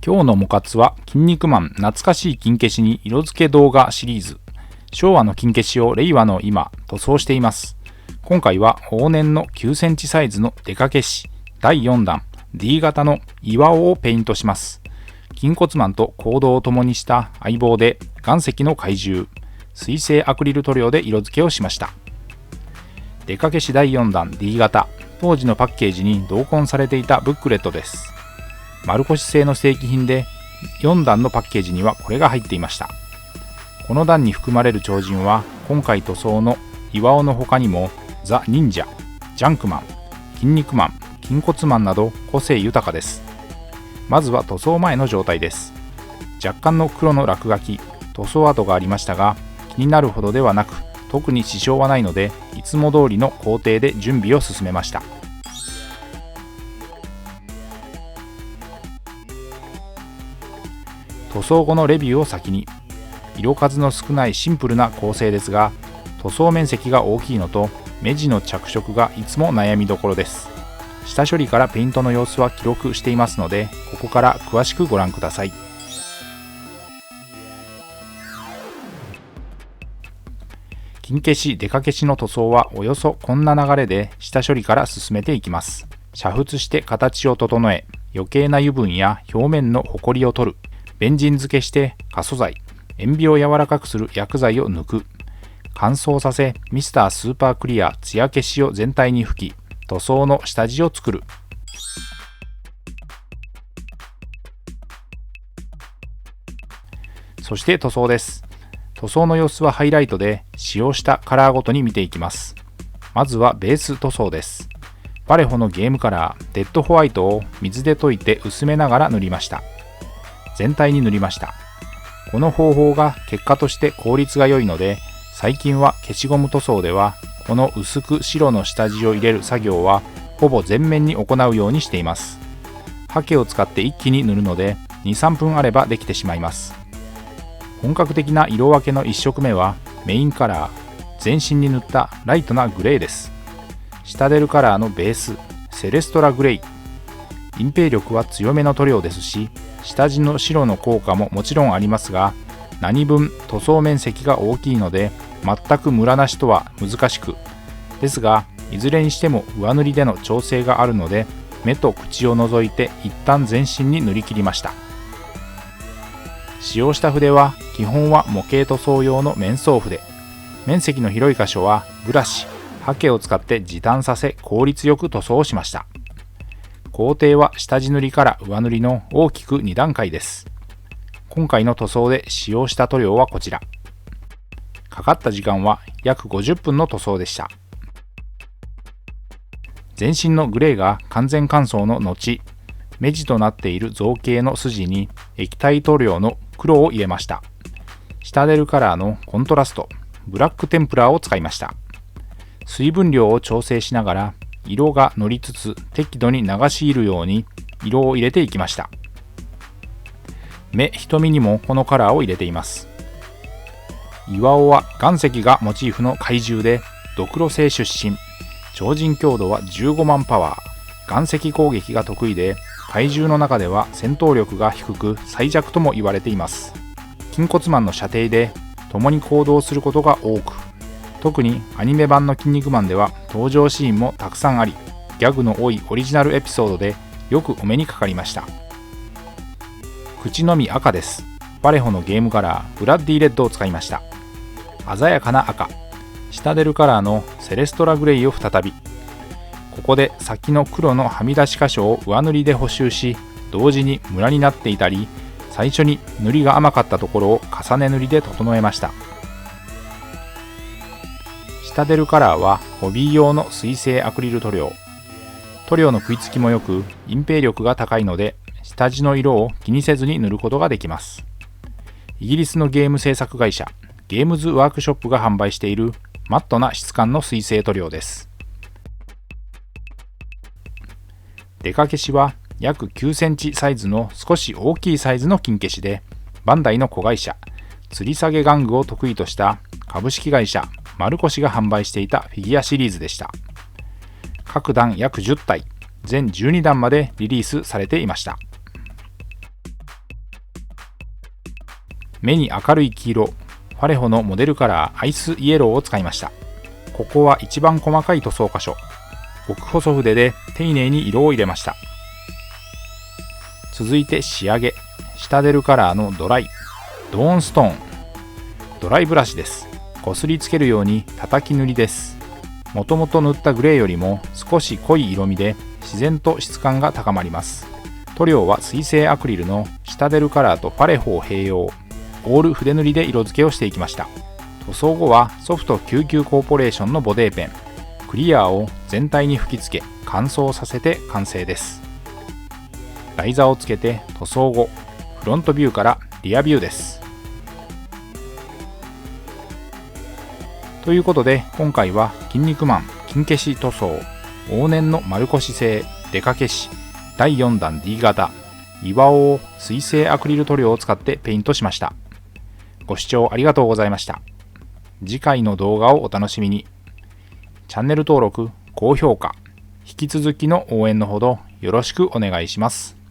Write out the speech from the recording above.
今日のモカツは筋肉マン懐かしい金消しに色付け動画シリーズ。昭和の金消しを令和の今塗装しています。今回は往年の9センチサイズのデカ消し第4弾 D 型の岩尾をペイントします。筋骨マンと行動を共にした相棒で岩石の怪獣水性アクリル塗料で色付けをしました。デカ消し第4弾 D 型、当時のパッケージに同梱されていたブックレットです。丸腰製の正規品で4段のパッケージにはこれが入っていました。この段に含まれる超人は今回塗装の岩尾の他にもザ・忍者、ジャンクマン、筋肉マン、筋骨マンなど個性豊かです。まずは塗装前の状態です。若干の黒の落書き、塗装跡がありましたが気になるほどではなく特に支障はないのでいつも通りの工程で準備を進めました。塗装後のレビューを先に。色数の少ないシンプルな構成ですが塗装面積が大きいのと目地の着色がいつも悩みどころです。下処理からペイントの様子は記録していますのでここから詳しくご覧ください。金消しデカ消しの塗装はおよそこんな流れで下処理から進めていきます。煮沸して形を整え余計な油分や表面のホコリを取る、ベンジン漬けして可素材塩ビを柔らかくする薬剤を抜く、乾燥させミスタースーパークリアツヤ消しを全体に吹き塗装の下地を作る。そして塗装です。塗装の様子はハイライトで使用したカラーごとに見ていきます。まずはベース塗装です。バレホのゲームカラーデッドホワイトを水で溶いて薄めながら塗りました。全体に塗りました。この方法が結果として効率が良いので最近は消しゴム塗装ではこの薄く白の下地を入れる作業はほぼ全面に行うようにしています。ハケを使って一気に塗るので 2,3 分あればできてしまいます。本格的な色分けの1色目はメインカラー全身に塗ったライトなグレーです。下出るカラーのベースセレストラグレイ、隠蔽力は強めの塗料ですし下地の白の効果ももちろんありますが何分塗装面積が大きいので全くムラなしとは難しくですがいずれにしても上塗りでの調整があるので目と口を除いて一旦全身に塗り切りました。使用した筆は基本は模型塗装用の面相筆、面積の広い箇所はブラシハケを使って時短させ効率よく塗装をしました。工程は下地塗りから上塗りの大きく2段階です。今回の塗装で使用した塗料はこちら。かかった時間は約50分の塗装でした。全身のグレーが完全乾燥の後、目地となっている造形の筋に液体塗料の黒を入れました。下出るカラーのコントラスト、ブラックテンプラーを使いました。水分量を調整しながら色が乗りつつ適度に流し入るように色を入れていきました。目、瞳にもこのカラーを入れています。岩尾は岩石がモチーフの怪獣でドクロ星出身、超人強度は15万パワー、岩石攻撃が得意で怪獣の中では戦闘力が低く最弱とも言われています。筋骨マンの射程で共に行動することが多く特にアニメ版の筋肉マンでは登場シーンもたくさんありギャグの多いオリジナルエピソードでよくお目にかかりました。口のみ赤です。バレホのゲームカラーブラッディレッドを使いました。鮮やかな赤、下出るカラーのセレストラグレイを再び、ここで先の黒のはみ出し箇所を上塗りで補修し同時にムラになっていたり最初に塗りが甘かったところを重ね塗りで整えました。下出るカラーはホビー用の水性アクリル塗料。塗料の食いつきもよく隠蔽力が高いので下地の色を気にせずに塗ることができます。イギリスのゲーム制作会社ゲームズワークショップが販売しているマットな質感の水性塗料です。デカ消しは約9センチサイズの少し大きいサイズの金消しでバンダイの子会社吊り下げ玩具を得意とした株式会社丸越が販売していたフィギュアシリーズでした。各段約10体全12段までリリースされていました。目に明るい黄色、ファレホのモデルカラーアイスイエローを使いました。ここは一番細かい塗装箇所。極細筆で丁寧に色を入れました。続いて仕上げ。シタデルカラーのドライ、ドーンストーン。ドライブラシです。こすりつけるように叩き塗りです。もともと塗ったグレーよりも少し濃い色味で自然と質感が高まります。塗料は水性アクリルのシタデルカラーとパレホを併用。オール筆塗りで色付けをしていきました。塗装後はソフト99コーポレーションのボデーペン、クリアを全体に吹き付け乾燥させて完成です。台座をつけて塗装後、フロントビューからリアビューです。ということで今回は筋肉マン金消し塗装往年の丸腰製デカ消し第4弾 D 型岩尾を水性アクリル塗料を使ってペイントしました。ご視聴ありがとうございました。次回の動画をお楽しみに。チャンネル登録、高評価、引き続きの応援のほどよろしくお願いします。